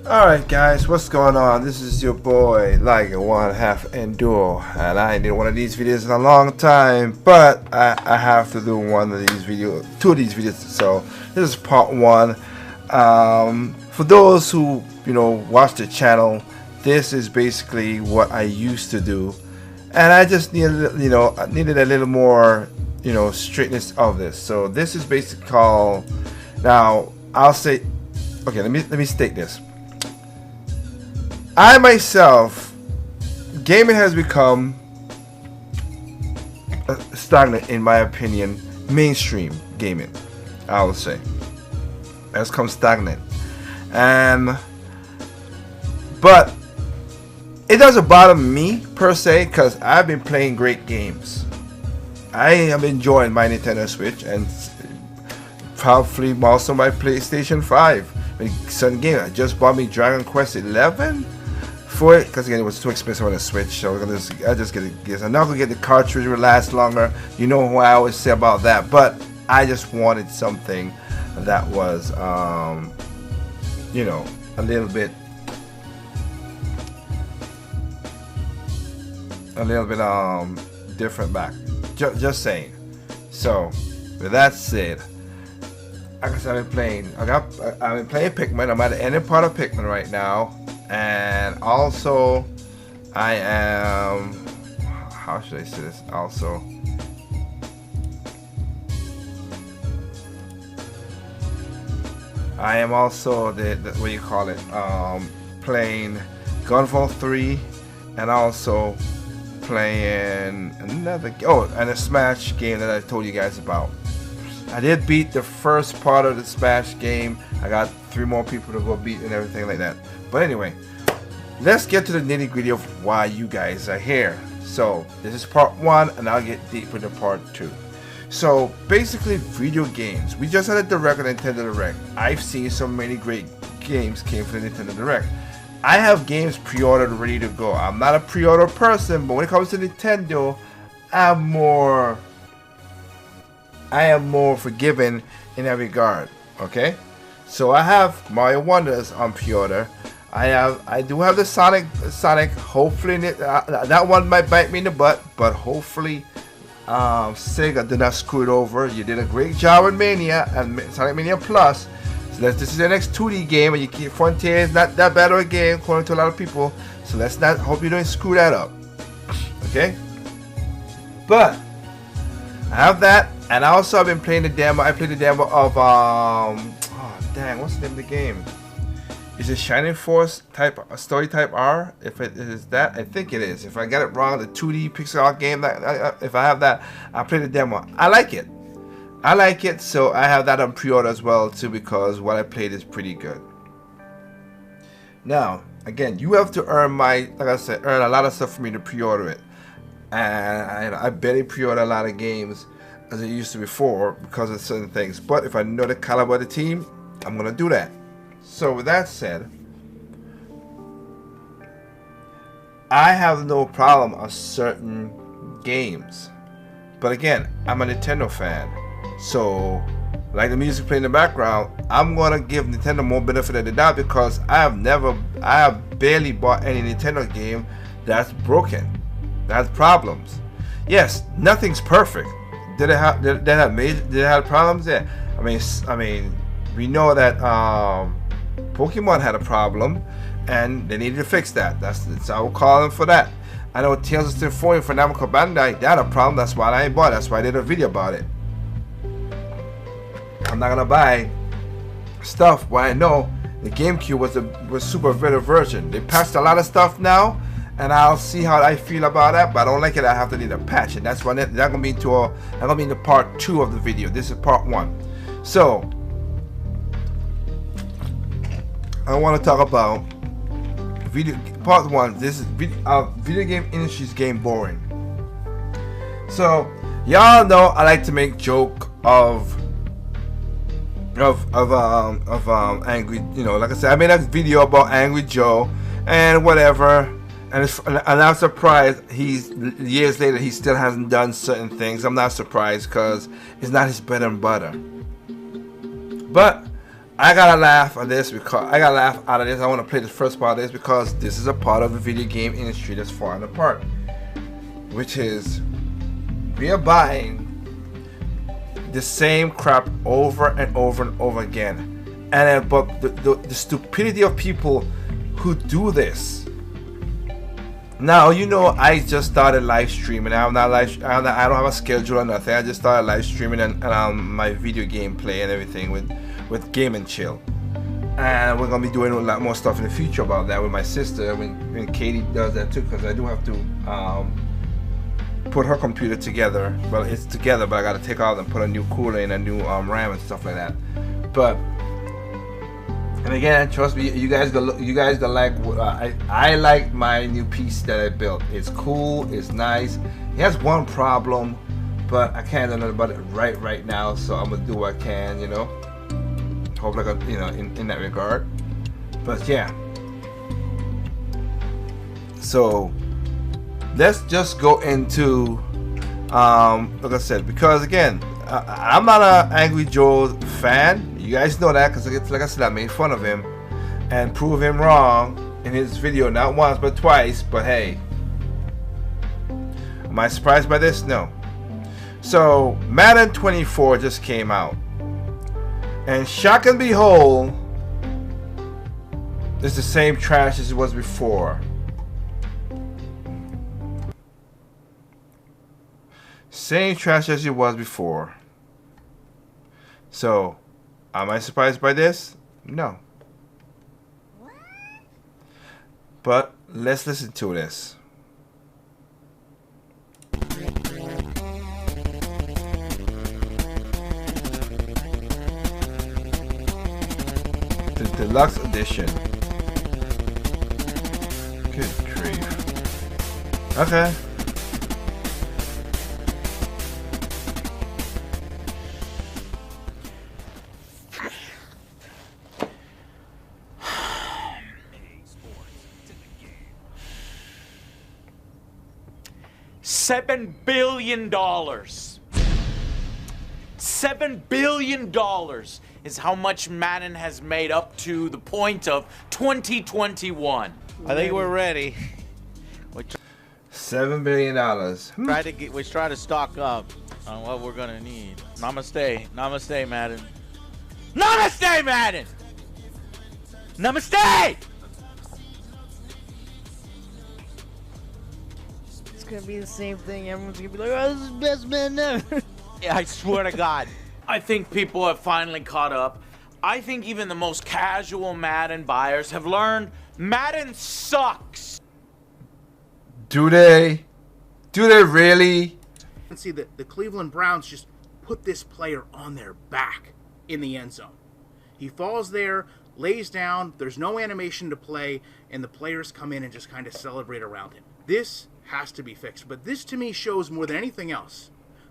Alright guys, what's going on? This is your boy like one half Enduro, and I ain't did one of these videos in a long time, but I have to do two of these videos. So this is part one. For those who watch the channel, this is basically what I used to do, and I just needed needed a little more straightness of this. So this is basically called, now I'll say, okay, let me state this. I myself, gaming has become stagnant in my opinion. Mainstream gaming, I would say, has come stagnant, but it doesn't bother me per se because I've been playing great games. I am enjoying my Nintendo Switch and probably also my PlayStation 5. Certain game, I just bought me Dragon Quest 11 for it because again it was too expensive on the Switch, so I just get it. I'm not gonna get the cartridge, will last longer. You know what I always say about that, but I just wanted something that was a little bit different back. Just saying. So with that said, like I said, I've been playing Pikmin. I'm at the ending part of Pikmin right now. And also, I am, how should I say this? Also, I am also the what do you call it? Playing Gunvolt 3, and also playing another and a Smash game that I told you guys about. I did beat the first part of the Smash game. I got 3 more people to go beat and everything like that. But anyway, let's get to the nitty gritty of why you guys are here. So this is part 1, and I'll get deeper into part 2. So basically, video games. We just had a Direct on Nintendo Direct. I've seen so many great games came from the Nintendo Direct. I have games pre-ordered ready to go. I'm not a pre-order person, but when it comes to Nintendo, I am more forgiving in that regard. Okay, so I have Mario Wonders on pre-order. I do have the Sonic. Hopefully that one might bite me in the butt, but hopefully Sega did not screw it over. You did a great job with Mania and Sonic Mania Plus. So this is the next 2D game, and you keep Frontier is not that bad of a game according to a lot of people. So let's not hope you don't screw that up. Okay, but I have that, and also I've been playing the demo. I played the demo of what's the name of the game? Is it Shining Force type story type R? If it is that, I think it is. If I got it wrong, the 2D pixel art game. If I have that, I play the demo. I like it. So I have that on pre-order as well too, because what I played is pretty good. Now, again, you have to earn earn a lot of stuff for me to pre-order it. And I barely pre-order a lot of games as I used to before because of certain things. But if I know the caliber of the team, I'm gonna do that. So with that said, I have no problem with certain games, but again, I'm a Nintendo fan, so like the music playing in the background, I'm gonna give Nintendo more benefit of the doubt because I have barely bought any Nintendo game that's broken, that has problems. Yes, nothing's perfect. Did it have problems? Yeah. I mean, we know that Pokemon had a problem, and they needed to fix that. That's I will call them for that. I know Tales of Symphonia for Namco Bandai, they had a problem. That's why I ain't bought it. That's why I did a video about it. I'm not gonna buy stuff where I know the GameCube was super better version. They patched a lot of stuff now, and I'll see how I feel about that. But I don't like it. I have to need a patch, and that's why that's gonna be into part 2 of the video. This is part 1. So I want to talk about part 1. This is video game industry's getting boring. So y'all know I like to make joke of Angry. Like I said, I made a video about Angry Joe and whatever, and I'm surprised years later he still hasn't done certain things. I'm not surprised because it's not his bread and butter. But I gotta laugh at this because I gotta laugh out of this. I want to play the first part of this because this is a part of the video game industry that's falling apart, which is we are buying the same crap over and over and over again, and then, but the stupidity of people who do this. Now, you know, I just started live streaming. I don't have a schedule or nothing. I just started live streaming and my video game play and everything with Game and Chill. And we're gonna be doing a lot more stuff in the future about that with my sister when Katie does that too, because I do have to put her computer together. Well, it's together, but I gotta take out and put a new cooler in, a new RAM and stuff like that. But and again, trust me, you guys gonna like. I like my new piece that I built. It's cool. It's nice. It has one problem, but I can't do nothing about it right now. So I'm gonna do what I can, you know. Hope like in that regard. But yeah. So let's just go into like I said, because again, I'm not an Angry Joe fan. You guys know that because, like I said, I made fun of him and prove him wrong in his video, not once but twice. But hey, am I surprised by this? No. So Madden 24 just came out, and shock and behold, it's the same trash as it was before. Same trash as it was before. So, am I surprised by this? No. But let's listen to this. The deluxe edition. Good grief. Okay. $7 billion. $7 billion is how much Madden has made up to the point of 2021. I think we're ready. $7 billion. We try to stock up on what we're gonna need. Namaste, namaste, Madden. Namaste, Madden. Namaste. It's gonna be the same thing. Everyone's gonna be like, "Oh, this is the best man ever." Yeah, I swear to God. I think people have finally caught up. I think even the most casual Madden buyers have learned Madden sucks. Do they? Do they really? And see that the Cleveland Browns just put this player on their back in the end zone. He falls there, lays down, there's no animation to play, and the players come in and just kind of celebrate around him. This has to be fixed. But this to me shows more than anything else,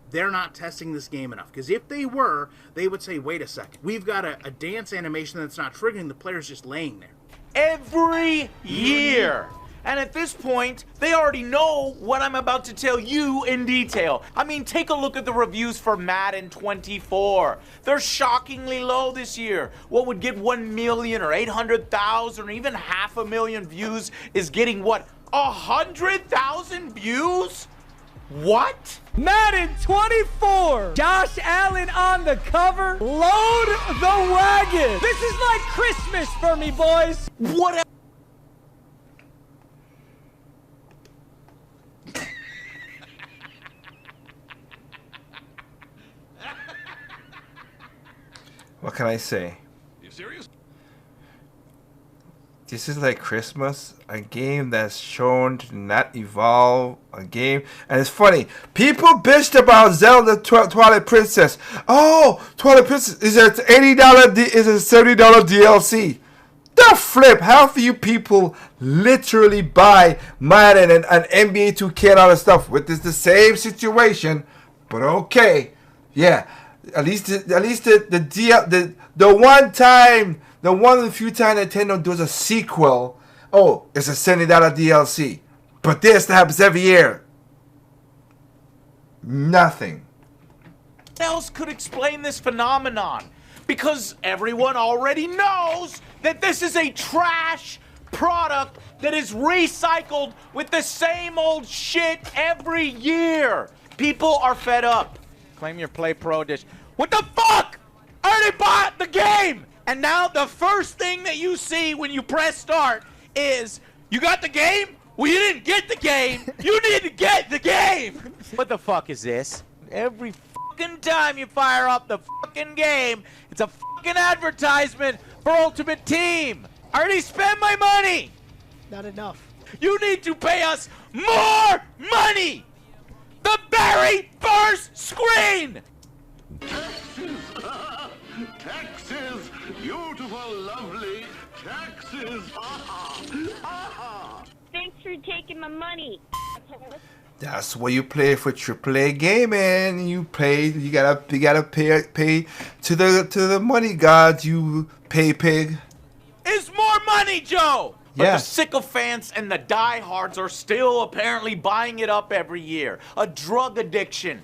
they're not testing this game enough. Because if they were, they would say, wait a second, we've got a dance animation that's not triggering, the player's just laying there. Every year. And at this point, they already know what I'm about to tell you in detail. I mean, take a look at the reviews for Madden 24. They're shockingly low this year. What would get 1 million or 800,000 or even 500,000 views is getting what? 100,000 views? What? Madden 24! Josh Allen on the cover. Load the wagon! This is like Christmas for me, boys! What? What can I say? You serious? This is like Christmas, a game that's shown to not evolve, a game, and it's funny. People bitched about Zelda Twilight Princess. Oh, Twilight Princess is it $80? Is it $70 DLC? The flip! Half of you people literally buy Madden and NBA 2K and all that stuff, which is the same situation. But okay, yeah. At least the one time. The one of the few times Nintendo does a sequel, oh, it's a $70 DLC. But this happens every year. Nothing. What else could explain this phenomenon? Because everyone already knows that this is a trash product that is recycled with the same old shit every year. People are fed up. Claim your Play Pro edition. What the fuck? I already bought the game! And now the first thing that you see when you press start is, you got the game? Well, you didn't get the game. You need to get the game. What the fuck is this? Every fucking time you fire up the fucking game, it's a fucking advertisement for Ultimate Team. I already spent my money. Not enough. You need to pay us more money. The very first screen. Taxes! Beautiful, lovely taxes! Thanks for taking my money. That's what you play for AAA gaming. You pay. You gotta pay to the money gods. You pay pig. Is more money, Joe! But Yeah. the sycophants and the diehards are still apparently buying it up every year. A drug addiction.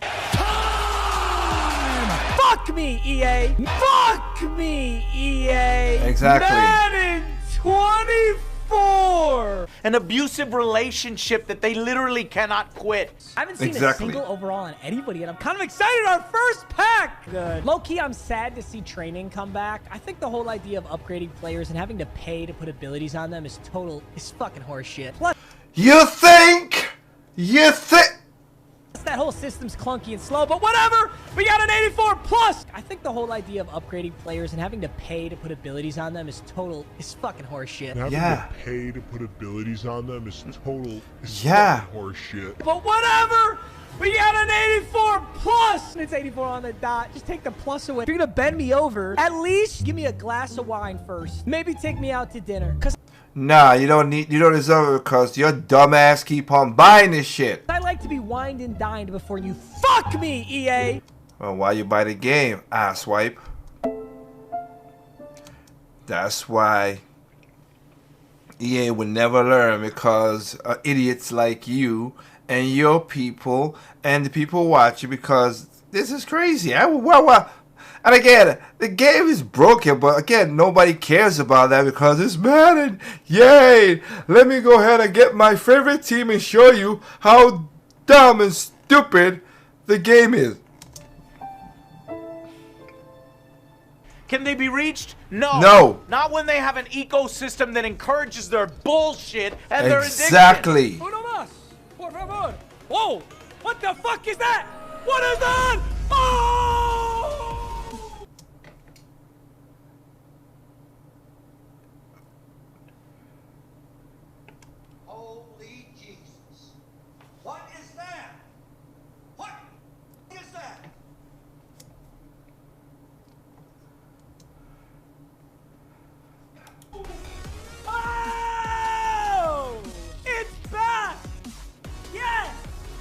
Fuck me, EA. Fuck me, EA. Exactly. Madden 24. An abusive relationship that they literally cannot quit. I haven't seen Exactly. a single overall on anybody, and I'm kind of excited. Our first pack. Good. Low key, I'm sad to see training come back. I think the whole idea of upgrading players and having to pay to put abilities on them is fucking horseshit. Plus, You think? that whole system's clunky and slow, but whatever. We got an 84 plus. I think the whole idea of upgrading players and having to pay to put abilities on them is fucking horseshit. Having Yeah. to pay to put abilities on them is Yeah. fucking horseshit. But whatever! We got an 84 plus! It's 84 on the dot. Just take the plus away. If you're gonna bend me over, at least give me a glass of wine first. Maybe take me out to dinner. Cause Nah, you don't deserve it because your dumbass keep on buying this shit. I like to be wined and dined before you fuck me, EA! Well, why you buy the game, asswipe? That's why EA would never learn because idiots like you and your people and the people watching because this is crazy. And again, the game is broken, but again, nobody cares about that because it's Madden. Yay! Let me go ahead and get my favorite team and show you how dumb and stupid the game is. Can they be reached? No. No. Not when they have an ecosystem that encourages their bullshit and their addiction. Exactly. Uno más, por favor. Whoa! What the fuck is that? What is that? Oh! Holy Jesus. What is that? What is that? Oh! It's back! Yes!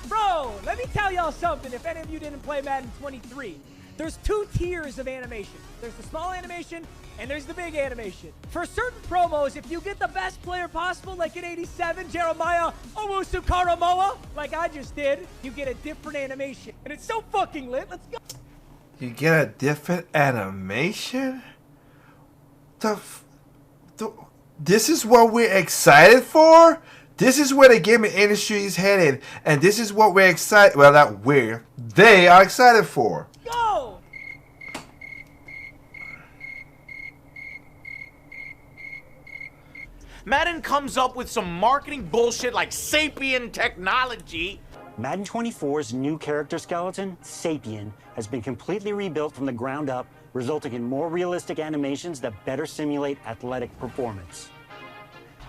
Bro, let me tell y'all something if any of you didn't play Madden 23. There's two tiers of animation. There's the small animation and there's the big animation. For certain promos, if you get the best player possible, like in 87, Jeremiah Owusu-Karamoa, like I just did, you get a different animation. And it's so fucking lit. Let's go. You get a different animation? This is what we're excited for? This is where the gaming industry is headed. And this is what we're excited... Well, not we're. They are excited for. Go! Madden comes up with some marketing bullshit like Sapien technology. Madden 24's new character skeleton, Sapien, has been completely rebuilt from the ground up, resulting in more realistic animations that better simulate athletic performance.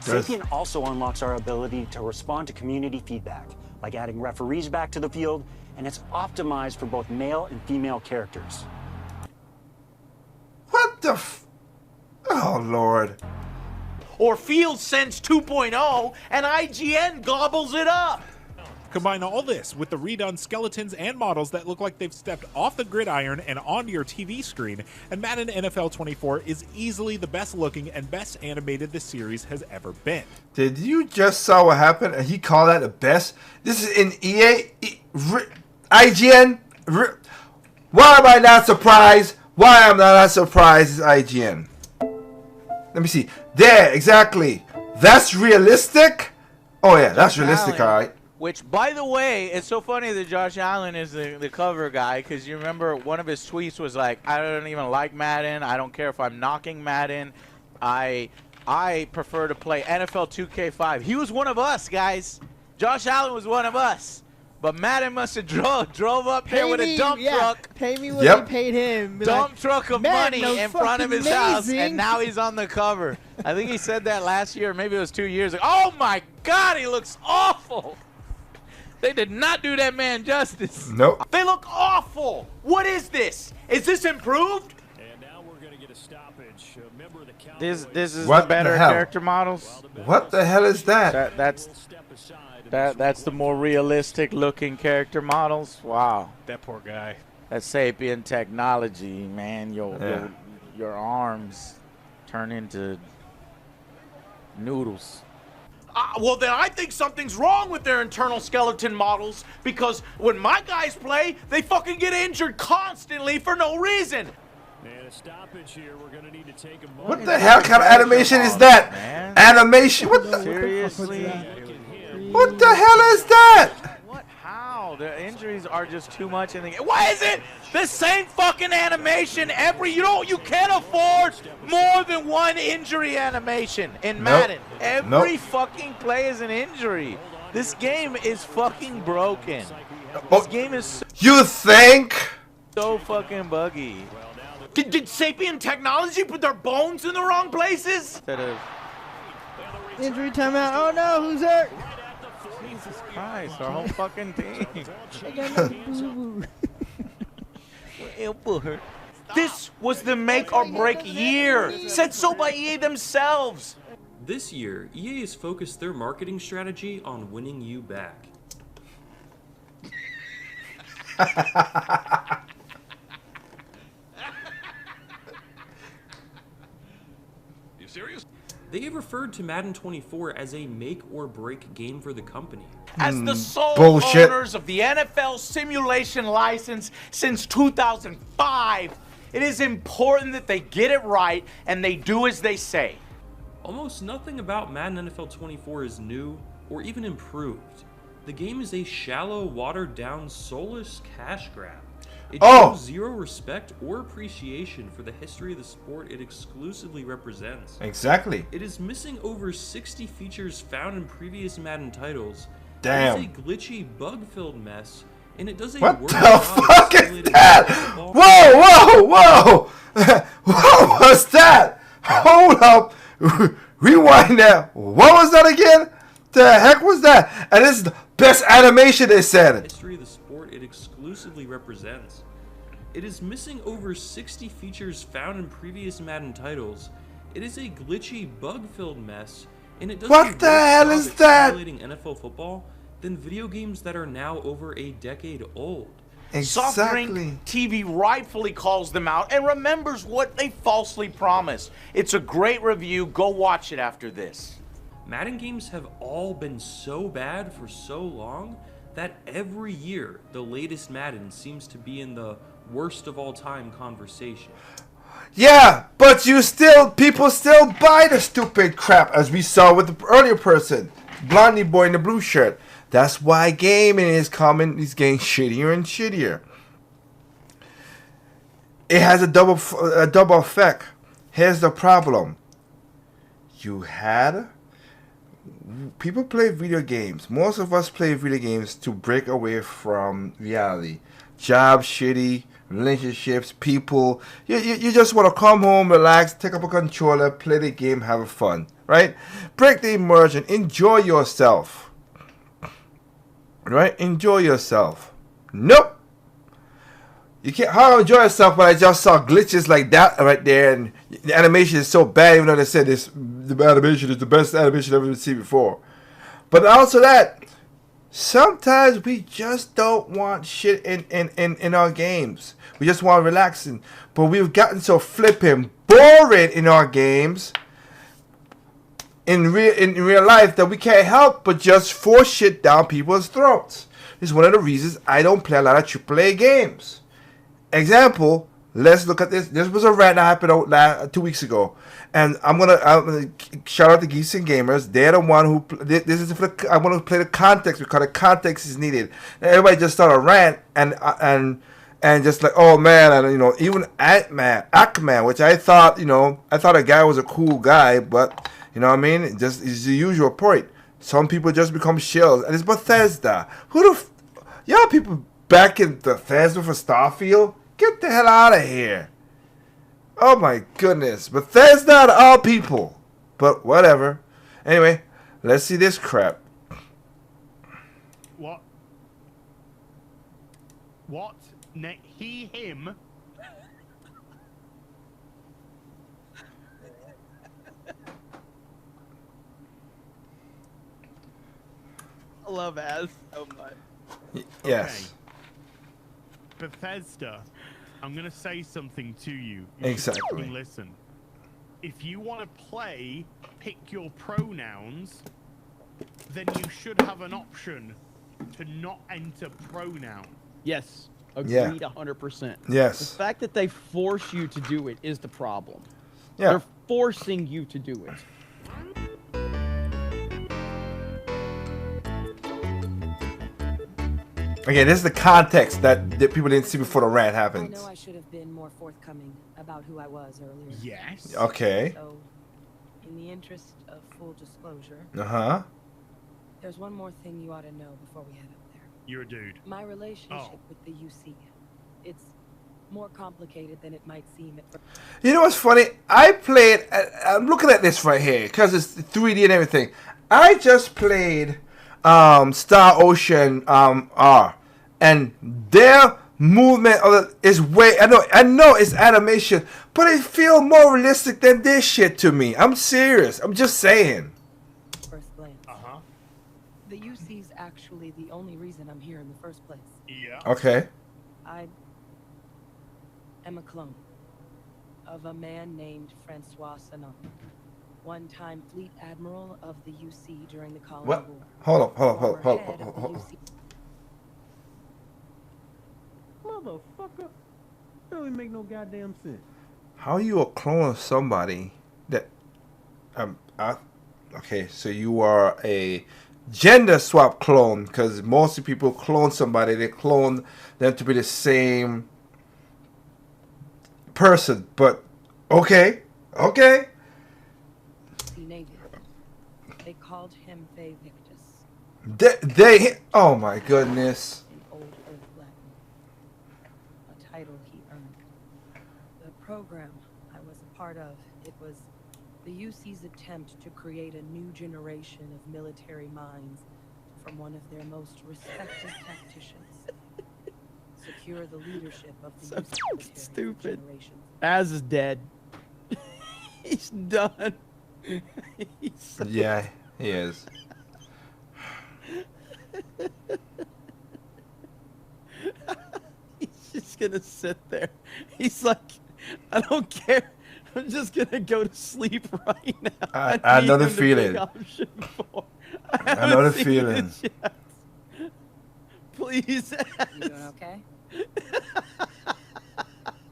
Sapien also unlocks our ability to respond to community feedback, like adding referees back to the field, and it's optimized for both male and female characters. What the Oh, Lord. Or Field Sense 2.0 and IGN gobbles it up. Combine all this with the redone skeletons and models that look like they've stepped off the gridiron and onto your TV screen, and Madden NFL 24 is easily the best looking and best animated the series has ever been. Did you just saw what happened? And he called that the best? This is in EA? IGN? Why am I not surprised? Why I'm not as surprised is IGN. Let me see. There, exactly. That's realistic? Oh yeah, that's realistic, alright. Which, by the way, it's so funny that Josh Allen is the cover guy, because you remember one of his tweets was like, I don't even like Madden. I don't care if I'm knocking Madden. I prefer to play NFL 2K5. He was one of us, guys. Josh Allen was one of us. But Madden must have drove up there with a dump truck. Pay me what you paid him. Dump truck of money in front of his house, and now he's on the cover. I think he said that last year, maybe it was 2 years ago. Oh my God, he looks awful. They did not do that man justice. Nope. They look awful. What is this? Is this improved? And now we're going to get a stoppage. Remember the This is What the better the hell? character models. What the hell is that? That's the more realistic looking character models. Wow. That poor guy. That sapient technology, man. Yeah. Your arms turn into noodles. Well, then I think something's wrong with their internal skeleton models, because when my guys play, they fucking get injured constantly for no reason. And a stoppage here. We're going to need to take a moment. What the hell kind of animation is that? Man. Animation? What the? Seriously? What the hell is that? What? How? The injuries are just too much in the game. Why is it the same fucking animation every? You can't afford more than one injury animation in Madden. Every fucking play is an injury. This game is fucking broken. This game is You think? so fucking buggy. Did sapient technology put their bones in the wrong places? Instead of Injury timeout. Oh no, who's hurt? Jesus Christ, our whole fucking team. I got no boo-boo. Elbow hurt. This was the make or break year, said so by EA themselves. This year, EA has focused their marketing strategy on winning you back. You serious? They have referred to Madden 24 as a make or break game for the company. As the sole bullshit. owners of the NFL simulation license since 2005, it is important that they get it right and they do as they say. Almost nothing about Madden NFL 24 is new or even improved. The game is a shallow, watered-down, soulless cash grab. It shows zero respect or appreciation for the history of the sport it exclusively represents. Exactly. It is missing over 60 features found in previous Madden titles. Damn. It is a glitchy, bug-filled mess, and it does a What worse the job of fuck is simulating that? football. Whoa! What was that? Hold up. Rewind that. What was that again? The heck was that? And this is the best animation, they said. History of the sport it exclusively represents. It is missing over 60 features found in previous Madden titles. It is a glitchy, bug-filled mess, and it does What the hell is that? simulating NFL football than video games that are now over a decade old. Soft Drink TV rightfully calls them out and remembers what they falsely promised. It's a great review. Go watch it after this. Madden games have all been so bad for so long that every year the latest Madden seems to be in the worst of all time conversation. Yeah, but people still buy the stupid crap, as we saw with the earlier person, Blondie Boy in the blue shirt. That's why gaming is getting shittier and shittier. It has a double effect. Here's the problem. People play video games. Most of us play video games to break away from reality. Jobs, shitty, relationships, people. You just want to come home, relax, take up a controller, play the game, have fun, right? Break the immersion, enjoy yourself. Right? Enjoy yourself. Nope. You can't. How to enjoy yourself when I just saw glitches like that right there, and the animation is so bad, even though they said the animation is the best animation I've ever seen before. But also that, sometimes we just don't want shit in our games. We just want relaxing. But we've gotten so flipping boring in our games in real life that we can't help but just force shit down people's throats. This is one of the reasons I don't play a lot of AAA games. Example, let's look at this. This was a rant that happened 2 weeks ago, and I'm gonna shout out to Geeks and Gamers. They're the one who this is for the, I want to play the context because the context is needed. And everybody just started a rant and just like, oh man, and you know, even Aquaman, which I thought, you know, I thought a guy was a cool guy, but you know what I mean, just is the usual point. Some people just become shells, and it's Bethesda. Y'all people back in Bethesda for Starfield? Get the hell out of here. Oh my goodness. Bethesda out of all people. But whatever. Anyway, let's see this crap. What? What? He, him? I love Az so much. Yes. Okay. Bethesda, I'm gonna say something to you. Exactly. Listen. If you want to play, pick your pronouns, then you should have an option to not enter pronoun. Yes. Agreed, Yeah. 100%. Yes. The fact that they force you to do it is the problem. Yeah. They're forcing you to do it. Okay, this is the context that people didn't see before the rant happened. I know I should have been more forthcoming about who I was earlier. Yes. Okay. So, in the interest of full disclosure, Uh-huh. there's one more thing you ought to know before we head up there. You're a dude. My relationship with the UC. It's more complicated than it might seem at first. You know what's funny? I'm looking at this right here because it's 3D and everything. I just played Star Ocean R, and their movement is way. I know it's animation, but it feels more realistic than this shit to me. I'm serious. I'm just saying. First glance. The UC's actually the only reason I'm here in the first place. Yeah. Okay. I am a clone of a man named Francois Sanon, one-time fleet admiral of the UC during the Colony What? War. Hold up. Former head of the UC. Motherfucker. That don't even make no goddamn sense. How are you a clone of somebody that okay, so you are a gender swap clone, because most people clone somebody, they clone them to be the same person, but okay. Native. They called him Ve Victus. Oh my goodness. In Old Earth Latin. A title he earned. The program I was a part of, it was the UC's attempt to create a new generation of military minds from one of their most respected tacticians. Secure the leadership of the UC military Stupid. generation. Az is dead. He's done. Yeah, he is. He's just gonna sit there. He's like, I don't care. I'm just gonna go to sleep right now. I know the feeling. I know the feeling. Please. You doing okay?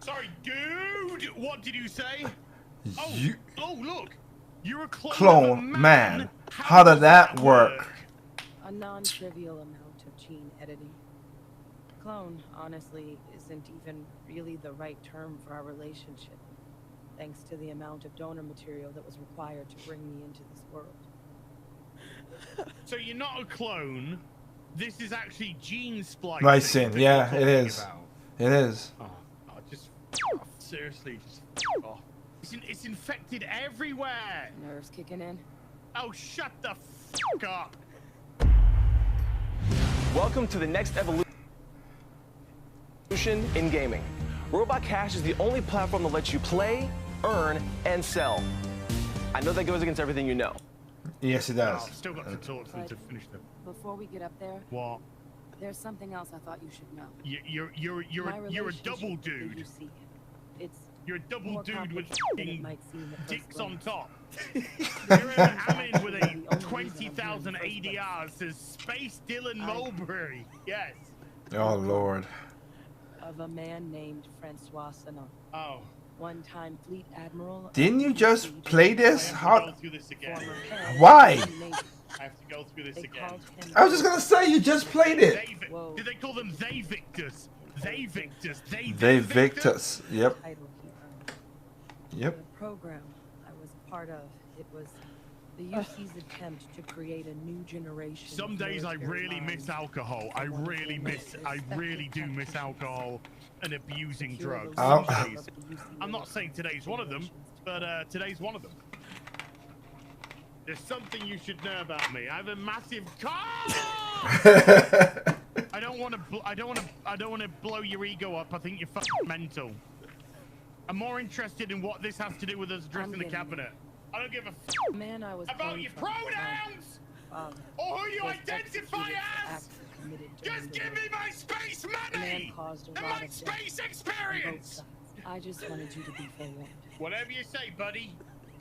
Sorry, dude. What did you say? Oh, look. You're a Clone man. How did that work? A non-trivial amount of gene editing. Clone, honestly, isn't even really the right term for our relationship, thanks to the amount of donor material that was required to bring me into this world. So you're not a clone. This is actually gene splicing. Splicing, that yeah, you're it talking is. about. It is. Seriously, just off. It's infected everywhere. Nerves kicking in. Oh, shut the fuck up. Welcome to the next evolution in gaming. Robot Cash is the only platform that lets you play, earn, and sell. I know that goes against everything you know. Yes, it does. I've still got to talk to them to finish them. Before we get up there, What? there's something else I thought you should know. You're a double dude. You're a double dude with dicks on top. You're an Amin with a 20,000 ADR. Says Space Dylan Mulberry. Yes. Oh Lord. of a man named Francois Sanon. Oh. One-time fleet admiral. Didn't you just play this? How? Go through this again. Why? I have to go through this again. I was just gonna say you just played it. Did they call them they victors? They victors. They victors. Yep. Yep. The program I was a part of, it was the UC's attempt to create a new generation. Some days I really miss alcohol. I really do miss alcohol and abusing drugs. Some days. I'm not saying today's one of them, but today's one of them. There's something you should know about me. I have a massive car. I don't want to blow your ego up. I think you're fucking mental. I'm more interested in what this has to do with us addressing the cabinet. I don't give a man I was about your pronouns or who you identify as. Just give me my space money and my space experience. I just wanted you to be forewarned. Whatever you say, buddy.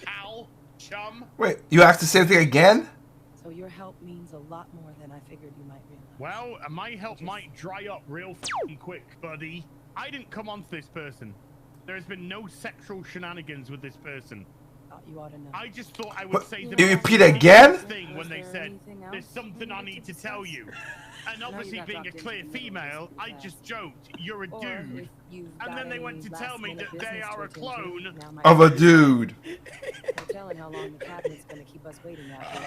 Pal, chum. Wait, you have to say the thing again? So your help means a lot more than I figured you might realize. Well, my help might dry up real f***ing quick, buddy. I didn't come onto this person. There has been no sexual shenanigans with this person. You ought to know. I just thought I would say the You repeat again? thing when they said, there's something I need to tell you. And obviously being a clear female, I just joked, you're a dude. And then they went to tell me that they are a clone of a dude. No telling how long the cabinet's going to keep us waiting out here.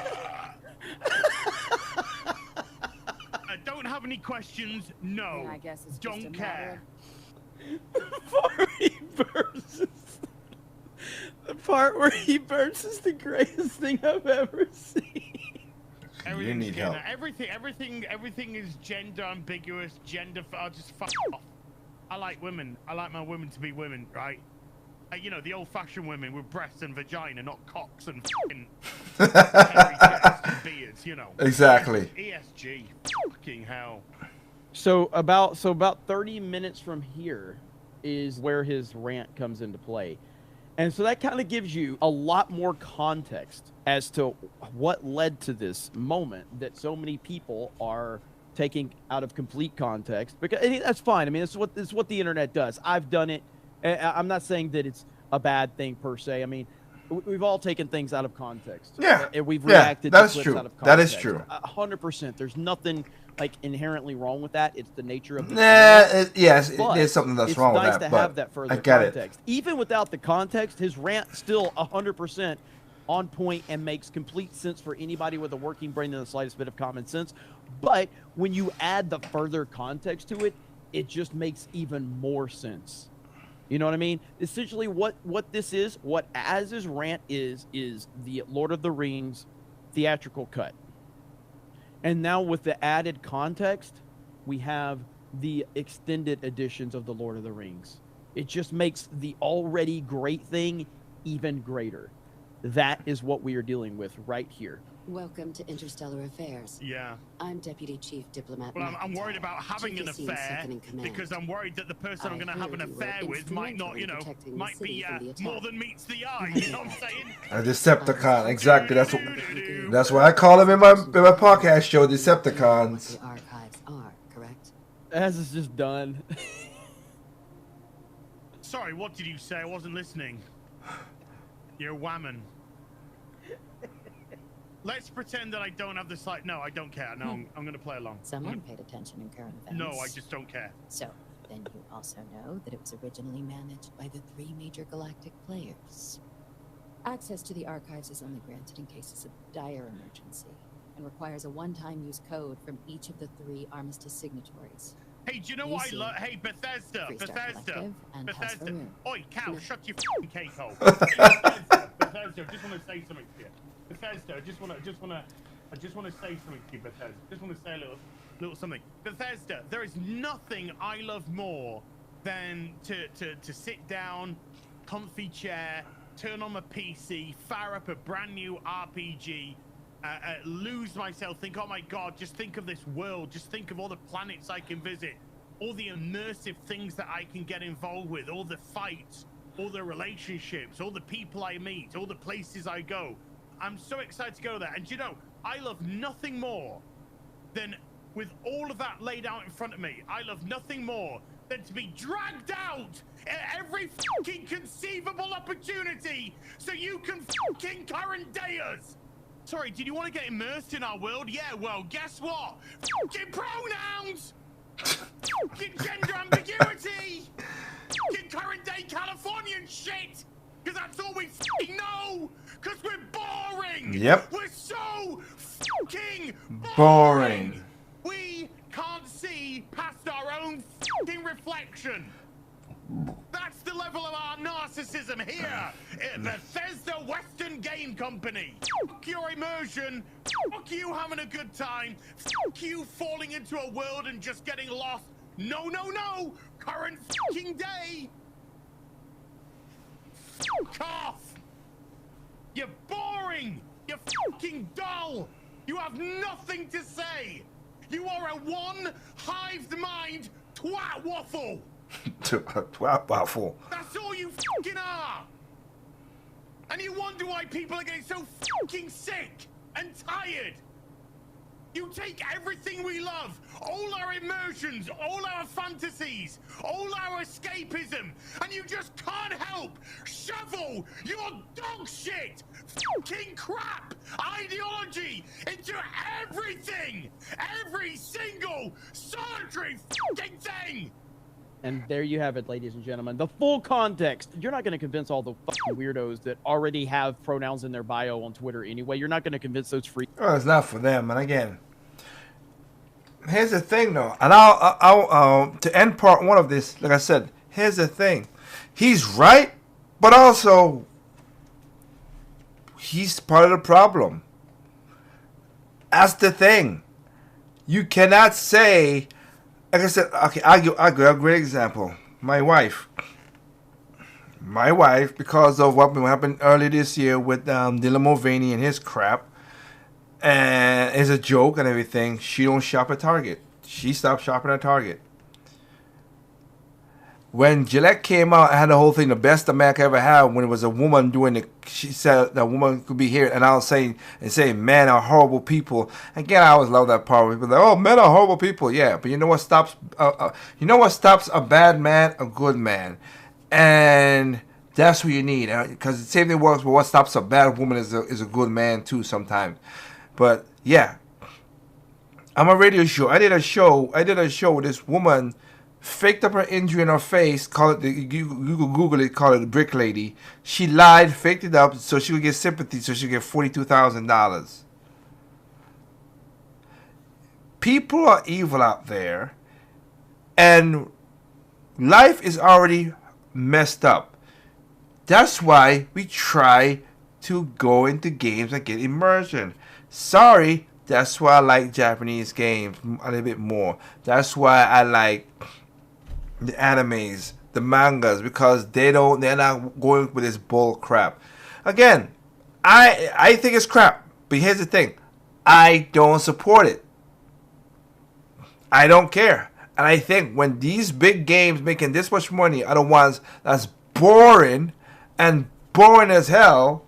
I don't have any questions, no. I guess it's don't care. The part where he burns is the greatest thing I've ever seen. You need help. Everything is gender ambiguous. I'll just fuck off. I like women. I like my women to be women, right? You know, the old-fashioned women with breasts and vagina, not cocks and fucking hairy chests and beards. You know. Exactly. ESG. Fucking hell. So about 30 minutes from here is where his rant comes into play. And so that kind of gives you a lot more context as to what led to this moment that so many people are taking out of complete context. Because that's fine. I mean, it's what the internet does. I've done it. I'm not saying that it's a bad thing per se. I mean, we've all taken things out of context. Yeah. And we've reacted to clips out of context. That is true. 100%. There's nothing like inherently wrong with that. It's the nature of the yes, there's something that's wrong with that. It's nice to have that further context. Even without the context, his rant still 100% on point and makes complete sense for anybody with a working brain and the slightest bit of common sense. But when you add the further context to it, it just makes even more sense. You know what I mean? Essentially, what this is, what Az's rant is the Lord of the Rings theatrical cut. And now with the added context, we have the extended editions of the Lord of the Rings. It just makes the already great thing even greater. That is what we are dealing with right here. Welcome to Interstellar Affairs. Yeah. I'm Deputy Chief Diplomat. Well, I'm worried about having an affair because I'm worried that the person I'm going to have an affair with might not, you know, might be more than meets the eye. You know what I'm saying? A Decepticon, exactly. That's what I call them in my podcast show, Decepticons. The archives are correct. As is just done. Sorry, what did you say? I wasn't listening. You're a whammon. Let's pretend that I don't have the slight. No, I don't care. No, I'm going to play along. Someone paid attention in current events. No, I just don't care. So, then you also know that it was originally managed by the 3 major galactic players. Access to the archives is only granted in cases of dire emergency and requires a one-time use code from each of the 3 armistice signatories. Hey, do you know what I love? Hey, Bethesda. Oi, cow, shut your f***ing cake hole. Bethesda, I just want to say something to you. Bethesda, I just want to say something to you, Bethesda. Just want to say a little something. Bethesda, there is nothing I love more than to sit down, comfy chair, turn on my PC, fire up a brand new RPG, lose myself, think, oh my god, just think of this world, just think of all the planets I can visit, all the immersive things that I can get involved with, all the fights, all the relationships, all the people I meet, all the places I go. I'm so excited to go there. And you know, I love nothing more than, with all of that laid out in front of me, I love nothing more than to be dragged out at every fucking conceivable opportunity so you can fucking current day us. Sorry, did you want to get immersed in our world? Yeah, well, guess what? Fucking pronouns! Fucking gender ambiguity! Fucking current day Californian shit! Because that's all we fucking know! Because we're boring! Yep. We're so fucking Boring. We can't see past our own fucking reflection. That's the level of our narcissism here at Bethesda Western Game Company. Fuck your immersion. Fuck you having a good time. Fuck you falling into a world and just getting lost. No, no, no. Current fucking day. Fuck off. You're boring. You're fucking dull. You have nothing to say. You are a one-hived mind twat waffle. Twat waffle. That's all you fucking are. And you wonder why people are getting so fucking sick and tired. You take everything we love, all our immersions, all our fantasies, all our escapism, and you just can't help shovel your dog shit, fucking crap ideology into everything, every single solitary fucking thing. And there you have it, ladies and gentlemen. The full context. You're not going to convince all the fucking weirdos that already have pronouns in their bio on Twitter anyway. You're not going to convince those freaks. Well, it's not for them. And again, here's the thing, though. And I'll to end part one of this, like I said, here's the thing. He's right, but also he's part of the problem. That's the thing. You cannot say... Like I said, okay, I'll give a great example. My wife, because of what happened earlier this year with Dylan Mulvaney and his crap, and it's a joke and everything, she don't shop at Target. She stopped shopping at Target. When Gillette came out, I had the whole thing, the best America ever had, when it was a woman doing it. She said that woman could be here, and I was saying, men are horrible people. Again, I always love that part. People are like, oh, men are horrible people. Yeah, but you know what stops? A bad man? A good man, and that's what you need. Because the same thing works. But what stops a bad woman is a good man too sometimes. But yeah, I'm a radio show. I did a show with this woman. Faked up her injury in her face. Call it you Google it. Call it the Brick Lady. She lied, faked it up, so she would get sympathy. So she would get $42,000. People are evil out there, and life is already messed up. That's why we try to go into games and get immersion. Sorry, that's why I like Japanese games a little bit more. That's why I like the animes, the mangas, because they're not going with this bull crap. Again, I think it's crap, but here's the thing, I don't support it. I don't care. And I think when these big games making this much money are the ones that's boring and boring as hell,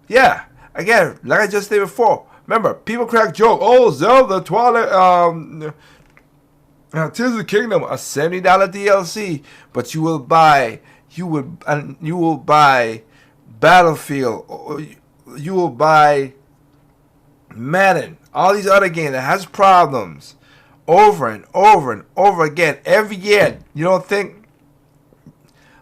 yeah, again, like I just said before, remember, people crack joke, oh, Zelda, Twilight, Tears of the Kingdom, a $70 DLC, but you will buy Battlefield, you will buy Madden, all these other games that has problems over and over and over again every year. You don't think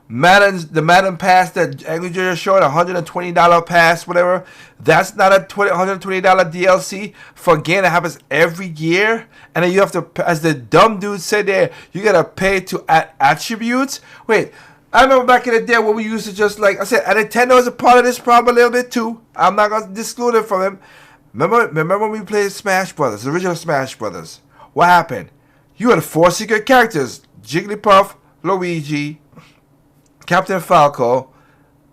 the Madden pass that Angry Joe showed, $120 pass, whatever, that's not a $120 DLC for a game that happens every year? And then you have to, as the dumb dude said there, you gotta pay to add attributes? Wait, I remember back in the day when we used to just, like I said, and Nintendo is a part of this problem a little bit too. I'm not gonna exclude it from him. Remember when we played Smash Brothers, the original Smash Brothers? What happened? You had 4 secret characters: Jigglypuff, Luigi, Captain Falco,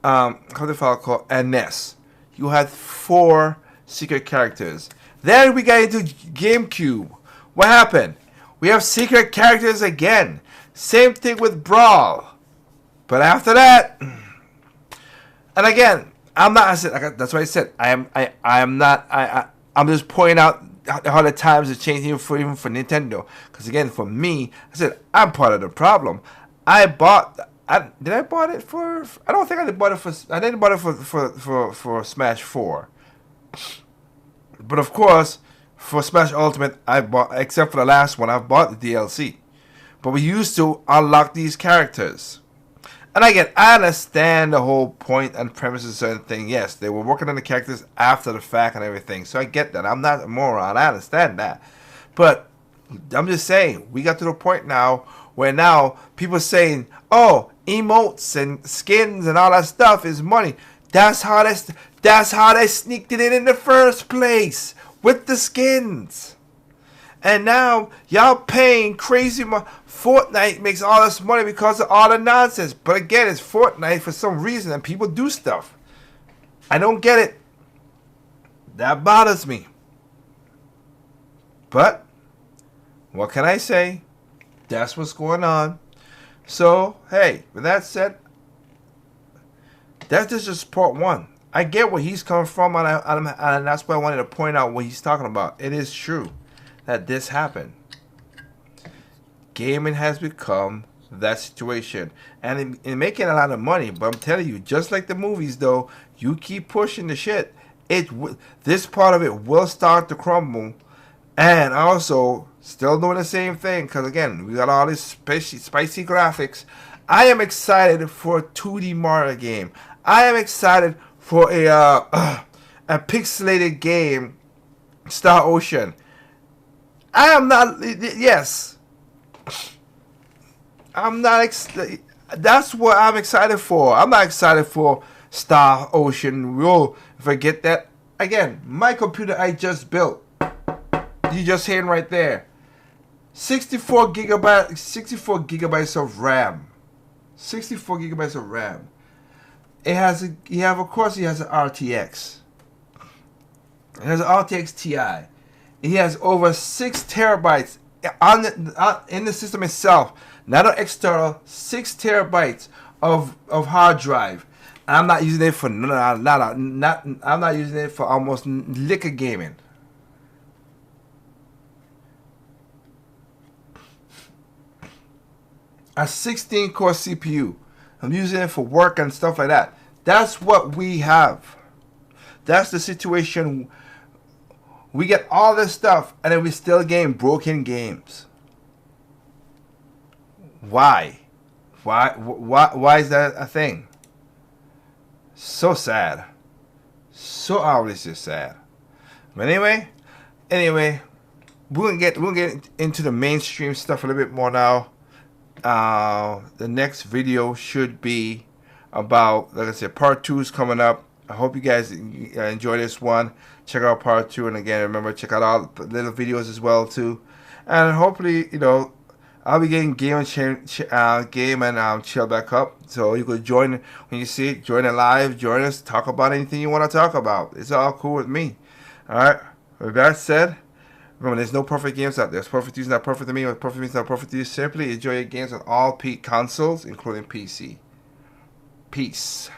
and Ness. You had 4 secret characters. Then we got into GameCube. What happened? We have secret characters again. Same thing with Brawl. But after that, and again, I'm not. That's what I said. I'm not. I'm just pointing out how the times are changing even for Nintendo. Because again, for me, I said I'm part of the problem. Did I bought it for? I don't think I bought it for. I didn't bought it for Smash 4. But of course, for Smash Ultimate, I bought, except for the last one, I've bought the DLC. But we used to unlock these characters. And again, I understand the whole point and premise of certain thing. Yes, they were working on the characters after the fact and everything. So I get that. I'm not a moron. I understand that. But I'm just saying, we got to the point now where now people are saying, oh, emotes and skins and all that stuff is money. That's how they sneaked it in the first place, with the skins. And now y'all paying crazy money. Fortnite makes all this money because of all the nonsense. But again, it's Fortnite for some reason, and people do stuff. I don't get it. That bothers me. But what can I say? That's what's going on. So, hey, with that said, that's just part one. I get where he's coming from, and that's why I wanted to point out what he's talking about. It is true that this happened. Gaming has become that situation, and in making a lot of money. But I'm telling you, just like the movies, though, you keep pushing the shit, this part of it will start to crumble. And also, still doing the same thing, because again, we got all these spicy graphics. I am excited for a 2D Mario game. I am excited for a pixelated game, Star Ocean. I am not. Yes, I'm not. That's what I'm excited for. I'm not excited for Star Ocean. We'll forget that. Again, my computer I just built. You just hearing right there. 64 gigabytes of RAM. 64 gigabytes of RAM. It has a, of course, he has an RTX. It has an RTX Ti. He has over 6 terabytes in the system itself. Not an external, 6 terabytes of hard drive. And I'm not using it for I'm not using it for almost liquor gaming. A 16-core CPU. I'm using it for work and stuff like that. That's what we have. That's the situation. We get all this stuff, and then we still game broken games. Why? Why is that a thing? So sad. So obviously sad. But anyway, we'll get into the mainstream stuff a little bit more now. The next video should be about, like I said, part 2 is coming up. I hope you guys enjoy this one. Check out part 2, and again, remember, check out all the little videos as well too. And hopefully, I'll be getting game and chill back up, so you could join when you see it. Join it live, join us, talk about anything you want to talk about. It's all cool with me. All right. With that said, remember, there's no perfect games out there. It's perfect is not perfect to me. What perfect means not perfect to you. Simply enjoy your games on all consoles, including PC. Peace.